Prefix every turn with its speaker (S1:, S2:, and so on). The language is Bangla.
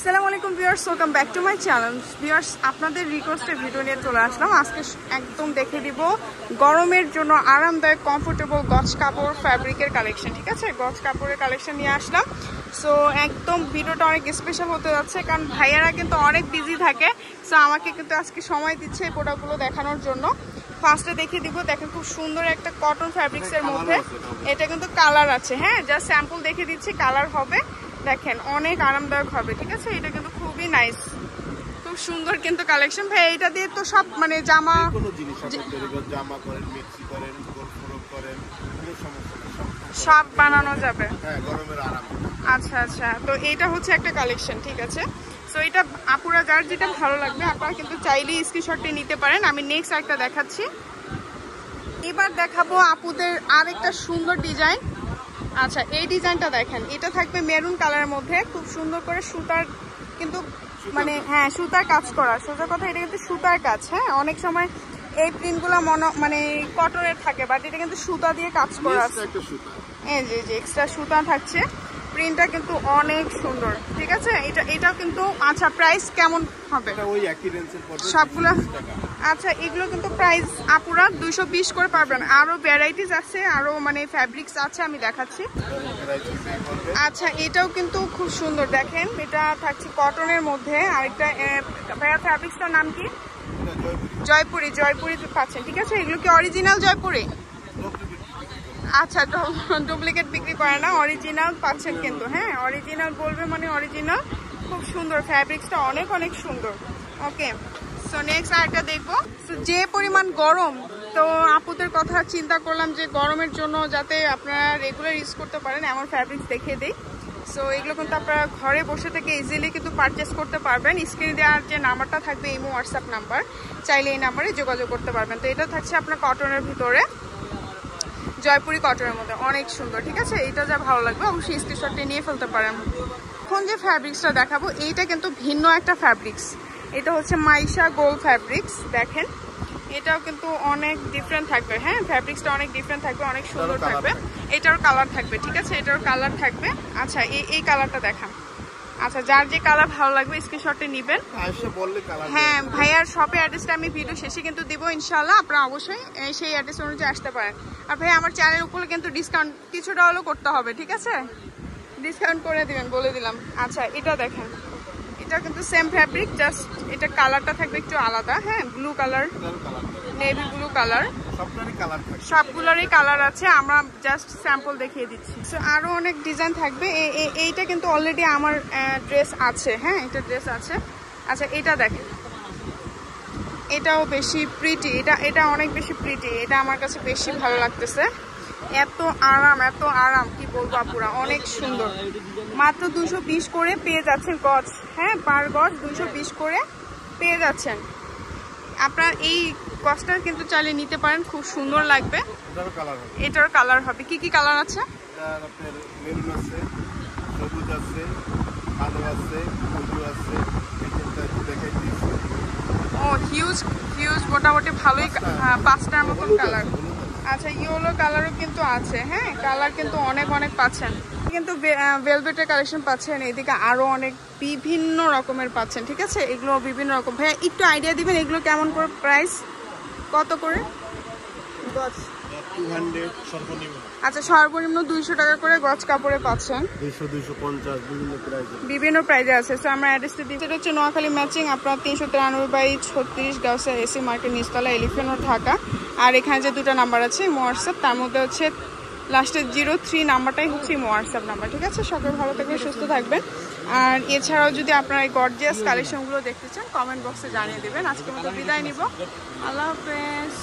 S1: আসসালামু আলাইকুম viewers, welcome back to my channel. Viewers, আপনাদের রিকোয়েস্টের ভিডিও নিয়ে চলে আসলাম। আজকে একদম দেখে দিব গরমের জন্য আরামদায়ক কমফোর্টেবল গজ কাপড় ফ্যাব্রিকের কালেকশন। ঠিক আছে, গজ কাপড়ের কালেকশন নিয়ে আসলাম। সো একদম ভিডিওটা অনেক স্পেশাল হতে যাচ্ছে, কারণ ভাইয়ারা কিন্তু অনেক বিজি থাকে। সো আমাকে কিন্তু আজকে সময় দিচ্ছে এই প্রোডাক্টগুলো দেখানোর জন্য। ফার্স্টে দেখিয়ে দিব, দেখেন খুব সুন্দর একটা কটন ফ্যাব্রিক্সের মধ্যে। এটা কিন্তু কালার আছে, হ্যাঁ, জাস্ট স্যাম্পল দেখিয়ে দিচ্ছি, কালার হবে। দেখেন অনেক আরামদায়ক হবে। ঠিক আছে, এটা কিন্তু খুবই নাইস, খুব সুন্দর কিন্তু কালেকশন। ভাই এইটা দিয়ে তো সব মানে জামা সব বানানো যাবে। আচ্ছা আচ্ছা, তো এইটা হচ্ছে একটা কালেকশন। ঠিক আছে, সো এটা আপুরা যার যেটা ভালো লাগবে আপনারা কিন্তু চাইলেই স্ক্রিনশটটি নিতে পারেন। আমি নেক্সট একটা দেখাচ্ছি। এবার দেখাবো আপুদের আরেকটা সুন্দর ডিজাইন। আচ্ছা, এই ডিজাইনটা দেখেন, এটা থাকবে মেরুন কালারের মধ্যে, খুব সুন্দর করে সুতার কিন্তু মানে হ্যাঁ সুতার কাজ করা। সোজা কথা, এটা কিন্তু সুতার কাজ। হ্যাঁ, অনেক সময় এই প্রিন্টগুলো মানে কটনের থাকে, বাট এটা কিন্তু সুতা দিয়ে কাজ করা আছে। এই যে এক্সট্রা সুতা থাকছে, প্রিন্টটা কিন্তু অনেক সুন্দর। ঠিক আছে, এটাও কিন্তু। আচ্ছা, প্রাইস কেমন হবে সবগুলো? আচ্ছা, এগুলো কিন্তু প্রাইস আপুরা 220 করে পাবেন। আরো ভ্যারাইটিস আছে, আরো মানে ফ্যাব্রিক্স আছে, আমি দেখাচ্ছি। আচ্ছা, এটাও কিন্তু খুব সুন্দর। দেখেন, এটা থাকছে কটনের মধ্যে। আরেকটা ভাইয়া ফ্যাব্রিক্সটার নাম কি? জয়পুরি। জয়পুরি পাচ্ছেন। ঠিক আছে, এগুলো কি অরিজিনাল জয়পুরি? আচ্ছা, ডুপ্লিকেট বিক্রি করে না, অরিজিনাল পাচ্ছেন কিন্তু। হ্যাঁ, অরিজিনাল বলবে মানে অরিজিনাল। খুব সুন্দর ফ্যাব্রিক্সটা, অনেক অনেক সুন্দর। ওকে, সো নেক্সট আরেকটা দেখবো। যে পরিমাণ গরম, তো আপুদের কথা চিন্তা করলাম যে গরমের জন্য যাতে আপনারা রেগুলার ইউজ করতে পারেন এমন ফ্যাব্রিক্স দেখিয়ে দিই। সো এগুলো কিন্তু আপনারা ঘরে বসে থেকে ইজিলি কিন্তু পারচেস করতে পারবেন। স্ক্রিনে দেওয়ার যে নাম্বারটা থাকবে ইমো হোয়াটসঅ্যাপ নাম্বার, চাইলে এই নাম্বারে যোগাযোগ করতে পারবেন। তো এটা থাকছে আপনার কটনের ভিতরে, জয়পুরি কটনের মধ্যে, অনেক সুন্দর। ঠিক আছে, এটা যা ভালো লাগবে অবশ্যই স্ক্রিনশটটি নিয়ে ফেলতে পারেন। এখন যে ফ্যাব্রিক্সটা দেখাবো এইটা কিন্তু ভিন্ন একটা ফ্যাব্রিক্স। এটা হচ্ছে মাইশা গোল্ড ফ্যাব্রিক্স। দেখেন, এটাও কিন্তু অনেক ডিফারেন্ট থাকবে। হ্যাঁ, ফ্যাব্রিক্সটা অনেক ডিফারেন্ট থাকবে, অনেক সুন্দর থাকবে। এটারও কালার থাকবে। ঠিক আছে, এটারও কালার থাকবে। আচ্ছা, এই কালারটা দেখান। আচ্ছা, যার যে কালার ভালো লাগবে স্ক্রিনশটে নেবেন। হ্যাঁ, ভাইয়ার শপের অ্যাড্রেসটা আমি ভিডিও শেষে কিন্তু দিব ইনশাআল্লাহ, আপনারা অবশ্যই সেই অ্যাড্রেস অনুযায়ী আসতে পারেন। আর ভাই আমার চ্যানেল উপরে কিন্তু ডিসকাউন্ট কিছুটা হলেও করতে হবে। ঠিক আছে, ডিসকাউন্ট করে দিবেন, বলে দিলাম। আচ্ছা, এটা দেখেন, এটা কিন্তু সেম ফ্যাব্রিক, জাস্ট এটা কালারটা থাকবে একটু আলাদা। হ্যাঁ, blue colour, navy blue colour, সবগুলোরই কালার আছে। আমরা জাস্ট স্যাম্পল দেখিয়ে দিচ্ছি। সো আরো অনেক ডিজাইন থাকবে। এইটা কিন্তু অলরেডি আমার ড্রেস আছে। হ্যাঁ, এটা ড্রেস আছে। আচ্ছা, এটা দেখেন, এটাও বেশি প্রিটি। এটা অনেক বেশি প্রিটি, এটা আমার কাছে বেশি ভালো লাগতেছে। এত আরাম কি বলবো আপুরা, অনেক সুন্দর। মাত্র 220 করে পেয়ে যাচ্ছেন গজ। হ্যাঁ, পার গজ 220 করে পেয়ে যাচ্ছেন। আপনার এই গজটা কিন্তু চাইলে নিতে পারেন, খুব সুন্দর লাগবে। এটার কালার হবে, কি কি কালার আছে? ও হিউজ মোটামুটি ভালোই, 5টার মতন কালার। আচ্ছা, ইয়েলো কালারও কিন্তু আছে। হ্যাঁ, কালার কিন্তু অনেক পাচ্ছেন। কিন্তু ভেলভেটের কালেকশন পাচ্ছেন, এদিকে আরো অনেক বিভিন্ন রকমের পাচ্ছেন। ঠিক আছে, এগুলো বিভিন্ন রকম। ভাইয়া একটু আইডিয়া দিবেন এগুলো কেমন করে, প্রাইস কত করে? আচ্ছা, সর্বনিম্ন 200 টাকা করে গজ কাপড়ে পাচ্ছেন। 200-250 বিভিন্ন প্রাইজে আছে। সো আমরা অ্যাড্রেসটা দিই। এটা হচ্ছে নোয়াখালী ম্যাচিং, আপনার 393/36 গাউসিয়া এসি মার্কেট, নিচতলা, এলিফ্যান্ট রোড, ঢাকা। আর এখানে যে দুটো নাম্বার আছে হোয়াটসঅ্যাপ, তার মধ্যে হচ্ছে লাস্টের 03 নাম্বারটাই হচ্ছে হোয়াটসঅ্যাপ নাম্বার। ঠিক আছে, সকলে ভালো থাকবেন, সুস্থ থাকবেন। আর এছাড়াও যদি আপনারা এই গর্জিয়াস কালেকশনগুলো দেখতে চান, কমেন্ট বক্সে জানিয়ে দেবেন। আজকের মতো বিদায় নিব, আল্লাহ হাফেজ।